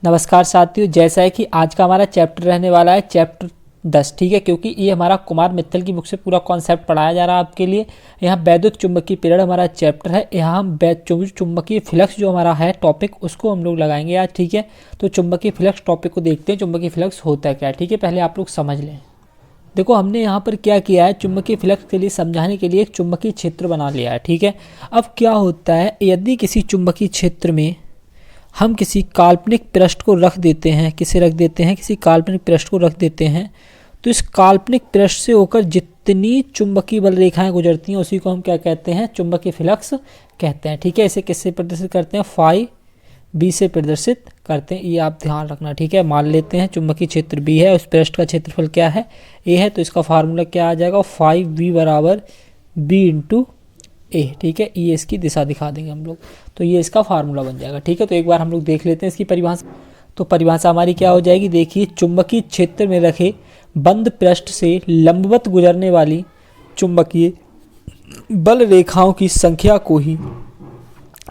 नमस्कार साथियों, जैसा है कि आज का हमारा चैप्टर रहने वाला है चैप्टर 10। ठीक है, क्योंकि ये हमारा कुमार मित्तल की बुक से पूरा कॉन्सेप्ट पढ़ाया जा रहा है आपके लिए। यहाँ वैद्युत चुंबकीय प्रेरण हमारा चैप्टर है। यहाँ हम चुंबकीय फ्लक्स जो हमारा है टॉपिक, उसको हम लोग लगाएंगे आज। ठीक है, तो चुंबकीय फ्लक्स टॉपिक को देखते हैं, चुंबकीय फ्लक्स होता क्या है। ठीक है, पहले आप लोग समझ लें। देखो हमने यहाँ पर क्या किया है, चुंबकीय फ्लक्स के लिए समझाने के लिए एक चुंबकीय क्षेत्र बना लिया है। ठीक है, अब क्या होता है, यदि किसी चुंबकीय क्षेत्र में हम किसी काल्पनिक पृष्ठ को रख देते हैं, किसी काल्पनिक पृष्ठ को रख देते हैं, तो इस काल्पनिक पृष्ठ से होकर जितनी चुंबकीय बल रेखाएं गुजरती हैं उसी को हम क्या कहते हैं, चुंबकीय फ्लक्स कहते हैं। ठीक है, इसे किससे प्रदर्शित करते हैं, फाई बी से प्रदर्शित करते हैं, ये आप ध्यान रखना। ठीक है, मान लेते हैं चुंबकीय क्षेत्र बी है, उस पृष्ठ का क्षेत्रफल क्या है, ए है, तो इसका फार्मूला क्या आ जाएगा, फाई बी बराबर बी इंटू ए। ठीक है, ये इसकी दिशा दिखा देंगे हम लोग, तो ये इसका फार्मूला बन जाएगा। ठीक है, तो एक बार हम लोग देख लेते हैं इसकी परिभाषा। तो परिभाषा हमारी क्या हो जाएगी, देखिए, चुंबकीय क्षेत्र में रखे बंद पृष्ठ से लंबवत गुजरने वाली चुंबकीय बल रेखाओं की संख्या को ही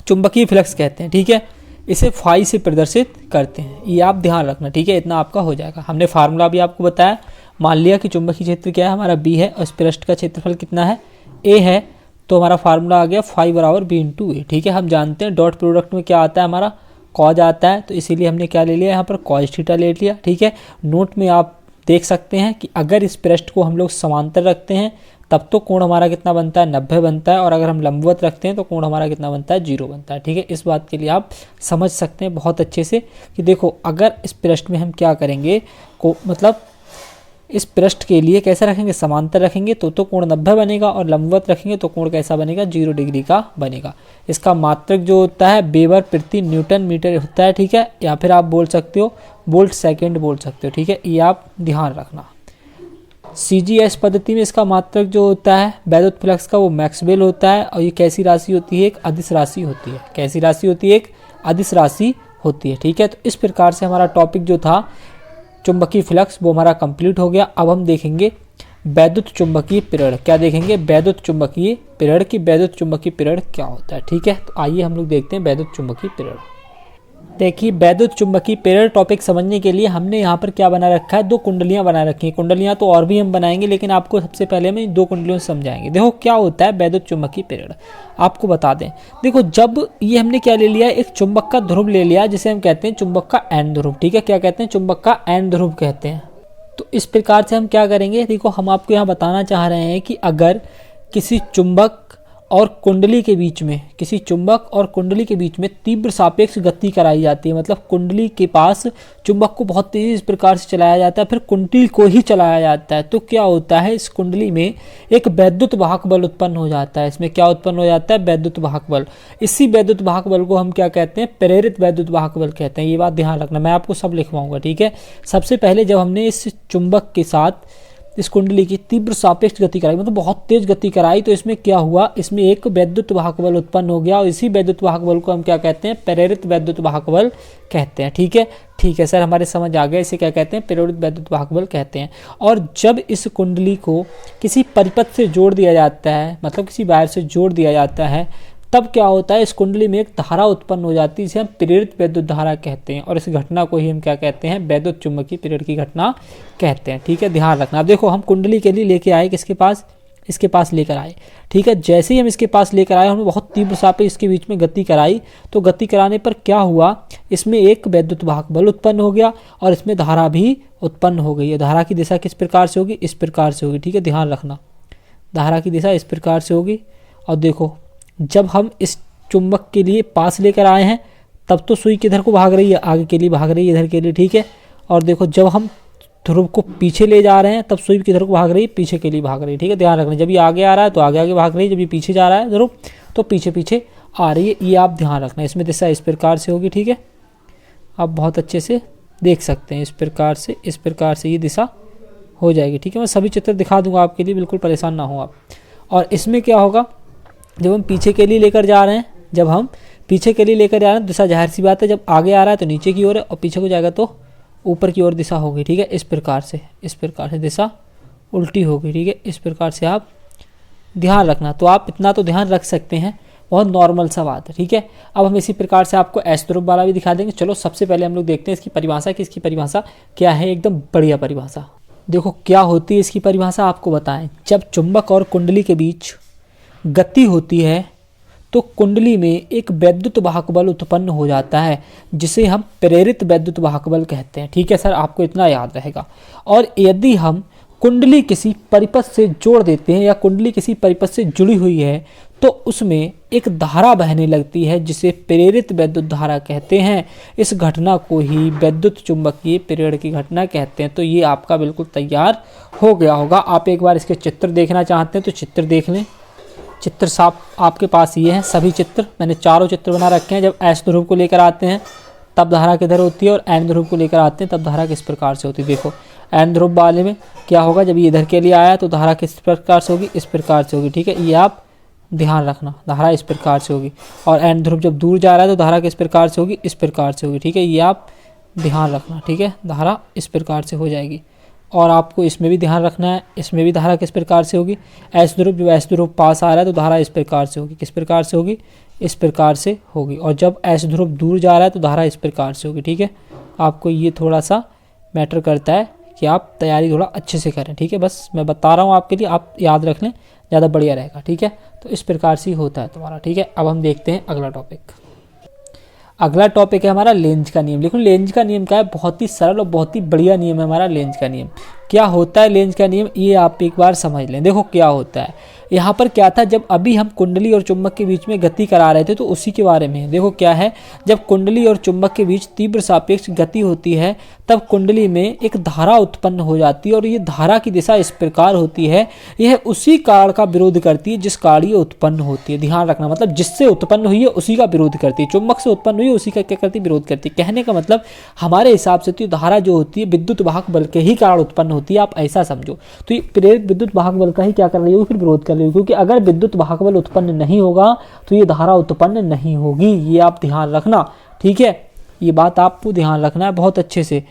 चुंबकीय फ्लक्स कहते हैं। ठीक है, इसे फाई से प्रदर्शित करते हैं, ये आप ध्यान रखना। ठीक है, इतना आपका हो जाएगा। हमने फार्मूला भी आपको बताया। मान लिया कि चुंबकीय क्षेत्र क्या है, हमारा बी है, और इस पृष्ठ का क्षेत्रफल कितना है, ए है, तो हमारा फार्मूला आ गया फाई बराबर बी इंटू ए। ठीक है, हम जानते हैं डॉट प्रोडक्ट में क्या आता है, हमारा कॉज आता है, तो इसीलिए हमने क्या ले लिया यहाँ पर, कॉज थीटा ले लिया। ठीक है, नोट में आप देख सकते हैं कि अगर इस पृष्ठ को हम लोग समांतर रखते हैं तब तो कोण हमारा कितना बनता है, 90 बनता है, और अगर हम लंबवत रखते हैं तो कोण हमारा कितना बनता है, 0 बनता है। ठीक है, इस बात के लिए आप समझ सकते हैं बहुत अच्छे से कि देखो, अगर इस पृष्ठ में हम क्या करेंगे को मतलब इस पृष्ठ के लिए कैसे रखेंगे, समांतर रखेंगे तो कोण 90 बनेगा, और लंबवत रखेंगे तो कोण कैसा बनेगा, 0 डिग्री का बनेगा। इसका मात्रक जो होता है वेबर प्रति न्यूटन मीटर होता है। ठीक है, या फिर आप बोल सकते हो वोल्ट सेकंड बोल सकते हो। ठीक है, ये आप ध्यान रखना। CGS पद्धति में इसका मात्रक जो होता है वैद्युत फ्लक्स का, वो मैक्सवेल होता है, और ये कैसी राशि होती है, एक अदिश राशि होती है। कैसी राशि होती है, एक अदिश राशि होती है। ठीक है, तो इस प्रकार से हमारा टॉपिक जो था चुंबकीय फ्लक्स वो हमारा कंप्लीट हो गया। अब हम देखेंगे वैद्युत चुंबकीय प्रेरण। क्या देखेंगे, वैद्युत चुंबकीय प्रेरण की वैद्युत चुंबकीय प्रेरण क्या होता है। ठीक है, तो आइए हम लोग देखते हैं वैद्युत चुंबकीय प्रेरण। देखिए, वैद्युत चुंबकीय प्रेरण टॉपिक समझने के लिए हमने यहाँ पर क्या बना रखा है, 2 कुंडलियाँ बना रखी हैं। कुंडलियाँ तो और भी हम बनाएंगे, लेकिन आपको सबसे पहले हम 2 कुंडलियों से समझाएंगे। देखो क्या होता है वैद्युत चुंबकीय प्रेरण, आपको बता दें। देखो, जब ये हमने क्या ले लिया, एक चुंबक का ध्रुव ले लिया, जिसे हम कहते हैं चुंबक का एन ध्रुव। ठीक है, क्या कहते हैं, चुंबक का एन ध्रुव कहते हैं। तो इस प्रकार से हम क्या करेंगे, देखो हम आपको यहाँ बताना चाह रहे हैं कि अगर किसी चुंबक और कुंडली के बीच में, किसी चुंबक और कुंडली के बीच में तीव्र सापेक्ष गति कराई जाती है, मतलब कुंडली के पास चुंबक को बहुत तेजी इस प्रकार से चलाया जाता है, फिर कुंडली को ही चलाया जाता है, तो क्या होता है, इस कुंडली में एक वैद्युत वाहक बल उत्पन्न हो जाता है। इसमें क्या उत्पन्न हो जाता है, वैद्युत वाहक बल। इसी वैद्युत वाहक बल को हम क्या कहते हैं, प्रेरित वैद्युत वाहक बल कहते हैं। ये बात ध्यान रखना, मैं आपको सब लिखवाऊंगा। ठीक है, सबसे पहले जब हमने इस चुंबक के साथ इस कुंडली की तीव्र सापेक्ष गति कराई, मतलब बहुत तेज गति कराई, तो इसमें क्या हुआ, इसमें एक वैद्युत वाहक बल उत्पन्न हो गया, और इसी वैद्युत वाहक बल को हम क्या कहते हैं, प्रेरित वैद्युत वाहक बल कहते हैं। ठीक है, ठीक है सर, हमारे समझ आ गया, इसे क्या कहते हैं, प्रेरित वैद्युत वाहक बल कहते हैं। और जब इस कुंडली को किसी परिपथ से जोड़ दिया जाता है, मतलब किसी वायर से जोड़ दिया जाता है, तब क्या होता है, इस कुंडली में एक धारा उत्पन्न हो जाती है, जिसे हम प्रेरित वैद्युत धारा कहते हैं, और इस घटना को ही हम क्या कहते हैं, वैद्युत चुंबकीय प्रेरण की घटना कहते हैं। ठीक है, ध्यान रखना। अब देखो, हम कुंडली के लिए लेके आए, किसके पास, इसके पास लेकर आए। ठीक है, जैसे ही हम इसके पास लेकर आए, हमने बहुत तीव्र सापेक्ष इसके बीच में गति कराई, तो गति कराने पर क्या हुआ, इसमें एक वैद्युत वाहक बल उत्पन्न हो गया, और इसमें धारा भी उत्पन्न हो गई है। धारा की दिशा किस प्रकार से होगी, इस प्रकार से होगी। ठीक है, ध्यान रखना, धारा की दिशा इस प्रकार से होगी। और देखो, जब हम इस चुंबक के लिए पास लेकर आए हैं, तब तो सुई किधर को भाग रही है, आगे के लिए भाग रही है, इधर के लिए। ठीक है, और देखो, जब हम ध्रुव को पीछे ले जा रहे हैं, तब सुई किधर को भाग रही है, पीछे के लिए भाग रही है। ठीक है, ध्यान रखना, जब ये आगे आ रहा है तो आगे आगे भाग रही है, जब ये पीछे जा रहा है ध्रुव तो पीछे पीछे आ रही है, ये आप ध्यान रखना। इसमें दिशा इस प्रकार से होगी। ठीक है, आप बहुत अच्छे से देख सकते हैं, इस प्रकार से ये दिशा हो जाएगी। ठीक है, मैं सभी चित्र दिखा दूंगा आपके लिए, बिल्कुल परेशान ना हो आप। और इसमें क्या होगा, जब हम पीछे के लिए लेकर जा रहे हैं, दिशा जाहिर सी बात है, जब आगे आ रहा है तो नीचे की ओर है, और पीछे को जाएगा तो ऊपर की ओर दिशा होगी। ठीक है, इस प्रकार से दिशा उल्टी होगी। ठीक है, इस प्रकार से आप ध्यान रखना। तो आप इतना तो ध्यान रख सकते हैं बहुत नॉर्मल सा बात है, ठीक है। अब हम इसी प्रकार से आपको एस ध्रुव वाला भी दिखा देंगे। चलो सबसे पहले हम लोग देखते हैं इसकी परिभाषा कि इसकी परिभाषा क्या है, एकदम बढ़िया परिभाषा। देखो क्या होती है इसकी परिभाषा, आपको बताएं। जब चुंबक और कुंडली के बीच गति होती है तो कुंडली में एक वैद्युत वाहक बल उत्पन्न हो जाता है, जिसे हम प्रेरित वैद्युत वाहक बल कहते हैं, ठीक है सर, आपको इतना याद रहेगा। और यदि हम कुंडली किसी परिपथ से जोड़ देते हैं या कुंडली किसी परिपथ से जुड़ी हुई है तो उसमें एक धारा बहने लगती है, जिसे प्रेरित वैद्युत धारा कहते हैं। इस घटना को ही वैद्युत चुंबकीय प्रेरण की घटना कहते हैं। तो ये आपका बिल्कुल तैयार हो गया होगा। आप एक बार इसके चित्र देखना चाहते हैं तो चित्र देख लें। चित्र साफ आपके पास ये हैं, सभी चित्र मैंने चारों चित्र बना रखे हैं। जब एस ध्रुव को लेकर आते हैं तब धारा किधर होती है और एन ध्रुव को लेकर आते हैं तब धारा किस प्रकार से होती है। देखो एन ध्रुव वाले में क्या होगा, जब ये इधर के लिए आया तो धारा किस प्रकार से होगी, इस प्रकार से होगी, ठीक है। ये आप ध्यान रखना, धारा इस प्रकार से होगी। और एन ध्रुव जब दूर जा रहा है तो धारा किस प्रकार से होगी, इस प्रकार से होगी, ठीक है। ये आप ध्यान रखना, ठीक है, धारा इस प्रकार से हो जाएगी। और आपको इसमें भी ध्यान रखना है, इसमें भी धारा किस प्रकार से होगी, एस ध्रुव, जब एस ध्रुव पास आ रहा है तो धारा इस प्रकार से होगी, किस प्रकार से होगी, इस प्रकार से होगी। और जब एस ध्रुव दूर जा रहा है तो धारा इस प्रकार से होगी, ठीक है। आपको ये थोड़ा सा मैटर करता है कि आप तैयारी थोड़ा अच्छे से करें, ठीक है। बस मैं बता रहा हूँ आपके लिए, आप याद रख लें, ज़्यादा बढ़िया रहेगा, ठीक है। तो इस प्रकार से ही होता है तुम्हारा, ठीक है। अब हम देखते हैं अगला टॉपिक। अगला टॉपिक है हमारा लेंज का नियम। देखो लेंज का नियम क्या है, बहुत ही सरल और बहुत ही बढ़िया नियम है हमारा लेंज का नियम। क्या होता है लेंज का नियम, ये आप एक बार समझ लें। देखो क्या होता है, यहाँ पर क्या था, जब अभी हम कुंडली और चुंबक के बीच में गति करा रहे थे तो उसी के बारे में। देखो क्या है, जब कुंडली और चुंबक के बीच तीव्र सापेक्ष गति होती है तब कुंडली में एक धारा उत्पन्न हो जाती है और ये धारा की दिशा इस प्रकार होती है, यह उसी कारण का विरोध करती है जिस कारण ये उत्पन्न होती है। ध्यान रखना, मतलब जिससे उत्पन्न हुई है उसी का विरोध करती है। चुंबक से उत्पन्न हुई है उसी का क्या करती है, विरोध करती है। कहने का मतलब हमारे हिसाब से तो धारा जो होती है विद्युत वाहक बल के ही कारण उत्पन्न होती है, आप ऐसा समझो। तो ये प्रेरित विद्युत वाहक बल का ही क्या कर रही होगी, फिर विरोध कर रही होगी, क्योंकि अगर विद्युत वाहक बल उत्पन्न नहीं होगा तो ये धारा उत्पन्न नहीं होगी। ये आप ध्यान रखना, ठीक है। ये बात आपको ध्यान रखना है बहुत अच्छे से।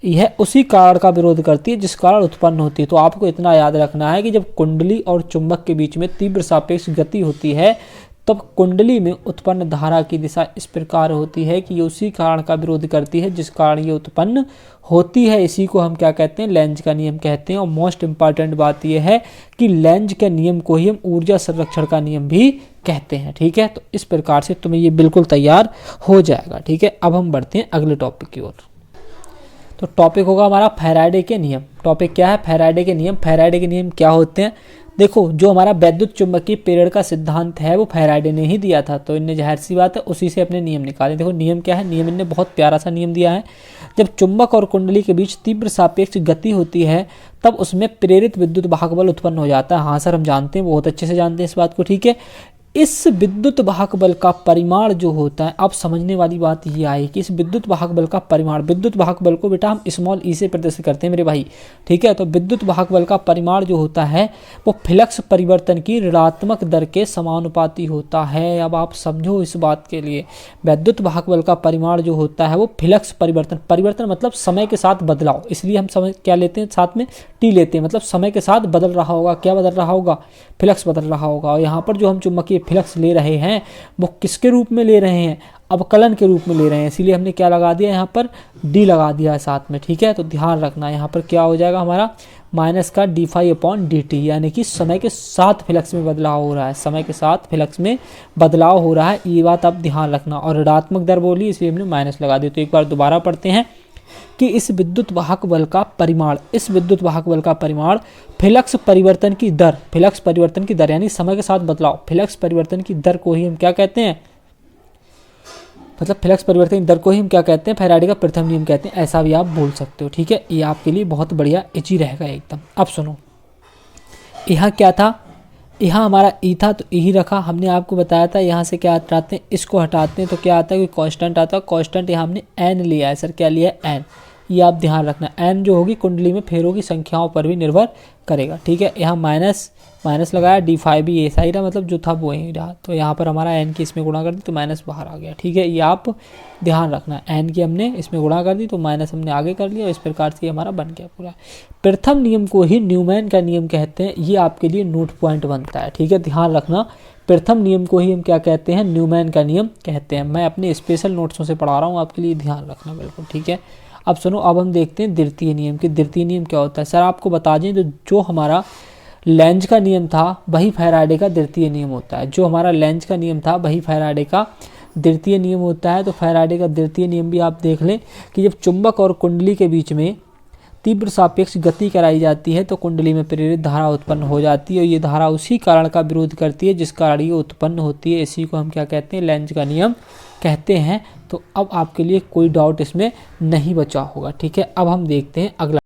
यह उसी कारण का विरोध करती है जिस कारण उत्पन्न होती है। तो आपको इतना याद रखना है कि जब कुंडली और चुंबक के बीच में तीव्र सापेक्ष गति होती है तब कुंडली में उत्पन्न धारा की दिशा इस प्रकार होती है कि ये उसी कारण का विरोध करती है जिस कारण ये उत्पन्न होती है। इसी को हम क्या कहते हैं, लेंज का नियम कहते हैं। और मोस्ट इंपॉर्टेंट बात यह है कि लेंज के नियम को ही हम ऊर्जा संरक्षण का नियम भी कहते हैं, ठीक है। तो इस प्रकार से तुम्हें ये बिल्कुल तैयार हो जाएगा, ठीक है। अब हम बढ़ते हैं अगले टॉपिक की ओर। तो टॉपिक होगा हमारा फैराडे के नियम। टॉपिक क्या है, फैराडे के नियम। फैराडे के नियम क्या होते हैं, देखो जो हमारा वैद्युत चुंबकीय प्रेरण का सिद्धांत है वो फैराडे ने ही दिया था, तो इनने जाहिर सी बात है उसी से अपने नियम निकाले। देखो नियम क्या है, नियम इनने बहुत प्यारा सा नियम दिया है। जब चुंबक और कुंडली के बीच तीव्र सापेक्ष गति होती है तब उसमें प्रेरित विद्युत वाहक बल उत्पन्न हो जाता है। हाँ सर हम जानते हैं, बहुत अच्छे से जानते हैं इस बात को, ठीक है। इस विद्युत वाहक बल का परिमाण जो होता है, अब समझने वाली बात ये आई कि इस विद्युत वाहक बल का परिमाण, विद्युत वाहक बल को बेटा हम स्मॉल ई से प्रदर्शित करते हैं मेरे भाई, ठीक है। तो विद्युत वाहक बल का परिमाण जो होता है वो फ्लक्स परिवर्तन की ऋणात्मक दर के समानुपाती होता है। अब आप समझो इस बात के लिए, विद्युत वाहक बल का परिमाण जो होता है वो फ्लक्स परिवर्तन, परिवर्तन मतलब समय के साथ बदलाव, इसलिए हम समय क्या लेते हैं साथ में, टी लेते हैं, मतलब समय के साथ बदल रहा होगा। क्या बदल रहा होगा, फ्लक्स बदल रहा होगा। और यहाँ पर जो हम चुंबकीय फ्लक्स ले रहे हैं वो किसके रूप में ले रहे हैं, अवकलन के रूप में ले रहे हैं, इसीलिए हमने क्या लगा दिया यहाँ पर, डी लगा दिया है साथ में, ठीक है। तो ध्यान रखना यहाँ पर क्या हो जाएगा हमारा, माइनस का d∅/dt, यानी कि समय के साथ फ्लक्स में बदलाव हो रहा है, समय के साथ फ्लक्स में बदलाव हो रहा है, ये बात आप ध्यान रखना। और ऋणात्मक दर बोली इसलिए हमने माइनस लगा दिया। तो एक बार दोबारा पढ़ते हैं कि इस विद्युत वाहक बल का परिमाण, इस विद्युत वाहक बल का परिमाण फ्लक्स परिवर्तन की दर, फ्लक्स परिवर्तन की दर यानी समय के साथ बदलाव, फ्लक्स परिवर्तन की दर को ही हम क्या कहते हैं, मतलब फ्लक्स परिवर्तन की दर को ही हम क्या कहते हैं, फैराडे का प्रथम नियम कहते हैं, ऐसा भी आप बोल सकते हो, ठीक है। ये आपके लिए बहुत बढ़िया इजी रहेगा एकदम। अब सुनो, यहाँ क्या था, यहाँ हमारा ई था तो ई रखा, हमने आपको बताया था यहाँ से क्या हटाते हैं, इसको हटाते हैं तो क्या आता है, कोई कांस्टेंट आता है। कांस्टेंट यहाँ हमने एन लिया है, सर क्या लिया है, एन। ये आप ध्यान रखना, एन जो होगी कुंडली में फेरों की संख्याओं पर भी निर्भर करेगा, ठीक है। यहाँ माइनस माइनस लगाया, d∅ भी ऐसा ही रहा, मतलब जो था वो ही रहा। तो यहाँ पर हमारा एन की इसमें गुणा कर दी तो माइनस बाहर आ गया, ठीक है। ये आप ध्यान रखना, एन की हमने इसमें गुणा कर दी तो माइनस हमने आगे कर लिया, इस प्रकार से हमारा बन गया पूरा। प्रथम नियम को ही न्यूमैन का नियम कहते हैं, ये आपके लिए नोट पॉइंट बनता है, ठीक है। ध्यान रखना, प्रथम नियम को ही हम क्या कहते हैं, न्यूमैन का नियम कहते हैं। मैं अपने स्पेशल नोट्सों से पढ़ा रहा हूँ आपके लिए, ध्यान रखना बिल्कुल, ठीक है। अब सुनो, अब हम देखते हैं द्वितीय नियम कि द्वितीय नियम क्या होता है। सर आपको बता दें, तो जो हमारा लेंज का नियम था वही फैराडे का द्वितीय नियम होता है। जो हमारा लेंज का नियम था वही फैराडे का द्वितीय नियम होता है। तो फैराडे का द्वितीय नियम भी आप देख लें कि जब चुंबक और कुंडली के बीच में तीव्र सापेक्ष गति कराई जाती है तो कुंडली में प्रेरित धारा उत्पन्न हो जाती है, और ये धारा उसी कारण का विरोध करती है जिस कारण ये उत्पन्न होती है। इसी को हम क्या कहते हैं, लेंज का नियम कहते हैं। तो अब आपके लिए कोई डाउट इसमें नहीं बचा होगा, ठीक है। अब हम देखते हैं अगला।